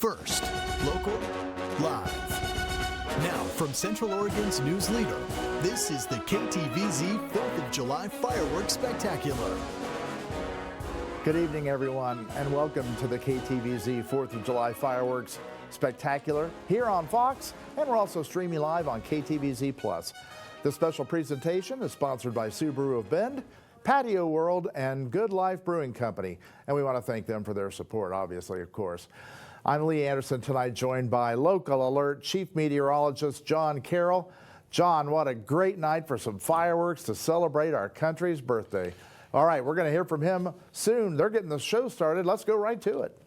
First, local, live. Now, from Central Oregon's news leader, this is the KTVZ 4th of July Fireworks Spectacular. Good evening, everyone, and welcome to the KTVZ 4th of July Fireworks Spectacular here on Fox, and we're also streaming live on KTVZ+. This special presentation is sponsored by Subaru of Bend, Patio World, and Good Life Brewing Company, and we want to thank them for their support, obviously, of course. I'm Lee Anderson tonight, joined by Local Alert Chief Meteorologist John Carroll. John, what a great night for some fireworks to celebrate our country's birthday. All right, we're going to hear from him soon. They're getting the show started. Let's go right to it.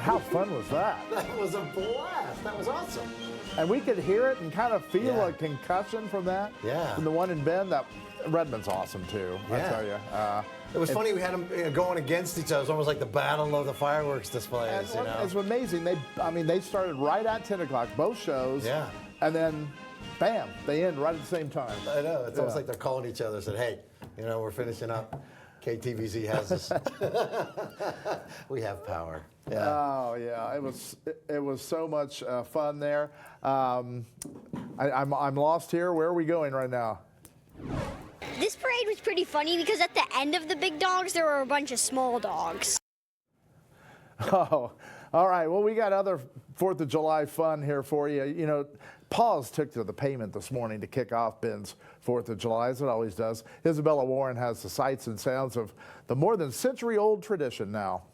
How fun was that? That was a blast. That was awesome. And we could hear it and kind of feel a concussion from that. Yeah. From the one in Bend. That Redmond's awesome too. I tell you. It was funny. We had them going against each other. It was almost like the battle of the fireworks displays. It's amazing. They started right at 10 o'clock, both shows. Yeah. And then, bam, they end right at the same time. I know. It's almost like they're calling each other. Said, hey, we're finishing up. KTVZ has us. We have power. Yeah. Oh yeah, it was so much fun there. I'm lost here. Where are we going right now? This parade was pretty funny because at the end of the big dogs, there were a bunch of small dogs. Oh, all right. Well, we got other 4th of July fun here for you. You know, Paws took to the pavement this morning to kick off Bend's 4th of July, as it always does. Isabella Warren has the sights and sounds of the more than century-old tradition now.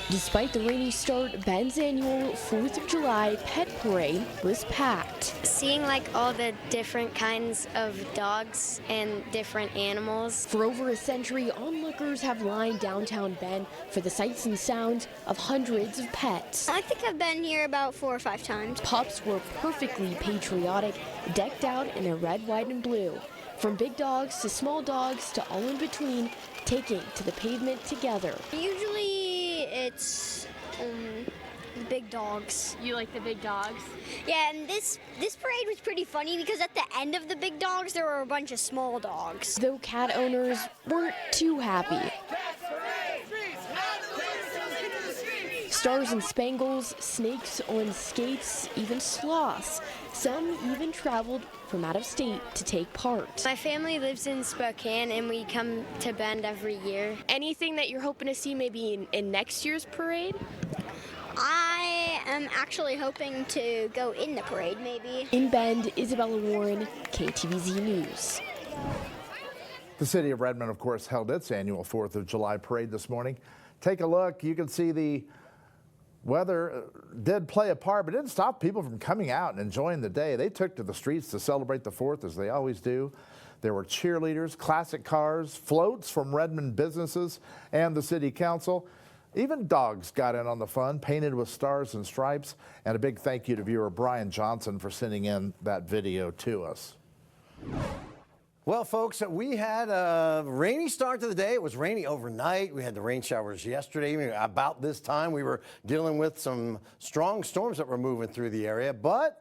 Despite the rainy start, Bend's annual 4th of July pet parade was packed. Seeing like all the different kinds of dogs and different animals. For over a century, onlookers have lined downtown Bend for the sights and sounds of hundreds of pets. I think I've been here about 4 or 5 times. Pups were perfectly patriotic, decked out in their red, white, and blue. From big dogs to small dogs to all in between, taking to the pavement together. Usually it's the big dogs. You like the big dogs? Yeah, and this parade was pretty funny because at the end of the big dogs, there were a bunch of small dogs. Though cat owners weren't too happy. Stars and spangles, snakes on skates, even sloths. Some even traveled from out of state to take part. My family lives in Spokane and we come to Bend every year. Anything that you're hoping to see maybe in next year's parade? I am actually hoping to go in the parade, maybe. In Bend, Isabella Warren, KTVZ News. The city of Redmond, of course, held its annual 4th of July parade this morning. Take a look. You can see the weather did play a part, but it didn't stop people from coming out and enjoying the day. They took to the streets to celebrate the 4th, as they always do. There were cheerleaders, classic cars, floats from Redmond businesses and the city council. Even dogs got in on the fun, painted with stars and stripes. And a big thank you to viewer Brian Johnson for sending in that video to us. Well, folks, we had a rainy start to the day. It was rainy overnight. We had the rain showers yesterday. About this time, we were dealing with some strong storms that were moving through the area, but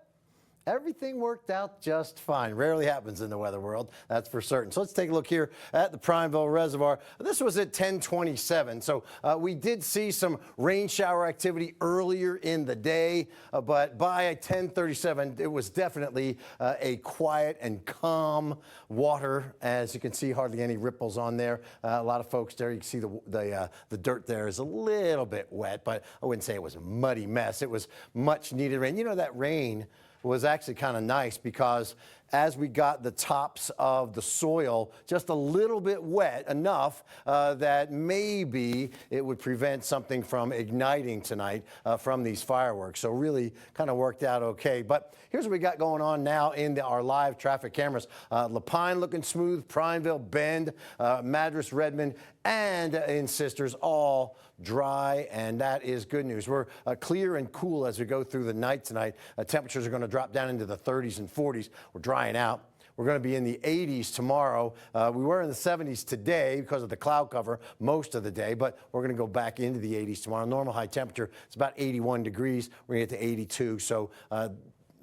everything worked out just fine. Rarely happens in the weather world, that's for certain. So let's take a look here at the Prineville Reservoir. This was at 10:27, so we did see some rain shower activity earlier in the day, but by 10:37, it was definitely a quiet and calm water. As you can see, hardly any ripples on there. A lot of folks there, you can see the dirt there is a little bit wet, but I wouldn't say it was a muddy mess. It was much needed rain. You know, that rain was actually kind of nice because as we got the tops of the soil just a little bit wet enough that maybe it would prevent something from igniting tonight from these fireworks. So really kind of worked out okay. But here's what we got going on now in our live traffic cameras. Lapine looking smooth, Prineville, Bend, Madras, Redmond, and in Sisters all dry, and that is good news. We're clear and cool as we go through the night tonight. Temperatures are going to drop down into the 30s and 40s. We're drying out. We're going to be in the 80s tomorrow. We were in the 70s today because of the cloud cover most of the day, but we're going to go back into the 80s tomorrow. Normal high temperature is about 81 degrees. We're going to get to 82, so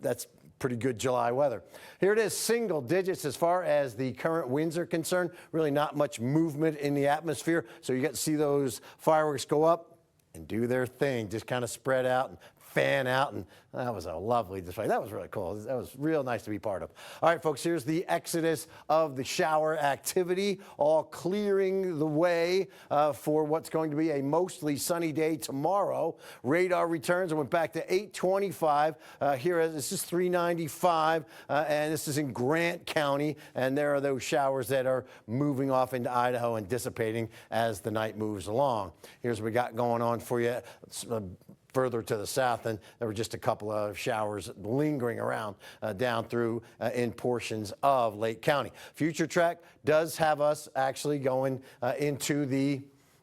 that's pretty good July weather. Here it is, single digits as far as the current winds are concerned. Really not much movement in the atmosphere, so you get to see those fireworks go up and do their thing, just kind of spread out and fan out, and that was a lovely display. That was really cool. That was real nice to be part of. All right, folks, here's the exodus of the shower activity, all clearing the way for what's going to be a mostly sunny day tomorrow. Radar returns and went back to 825. Here, this is 395, and this is in Grant County, and there are those showers that are moving off into Idaho and dissipating as the night moves along. Here's what we got going on for you. Further to the south, and there were just a couple of showers lingering around down through in portions of Lake County. Future Track does have us actually going into the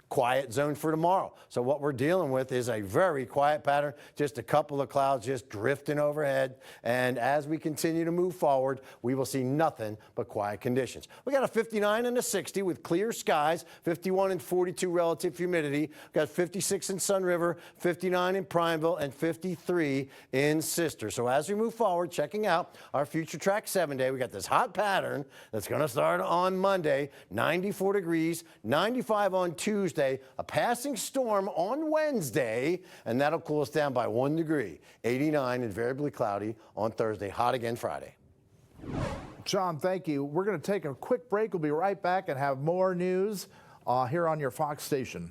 quiet zone for tomorrow. So what we're dealing with is a very quiet pattern, just a couple of clouds just drifting overhead. And as we continue to move forward, we will see nothing but quiet conditions. We got a 59 and a 60 with clear skies, 51 and 42 relative humidity. We got 56 in Sun River, 59 in Prineville, and 53 in Sister. So as we move forward, checking out our Future Track 7-day, we got this hot pattern that's going to start on Monday, 94 degrees, 95 on Tuesday, a passing storm on Wednesday, and that'll cool us down by 1 degree, 89 and variably cloudy on Thursday, hot again Friday. John, thank you. We're going to take a quick break. We'll be right back and have more news here on your Fox station.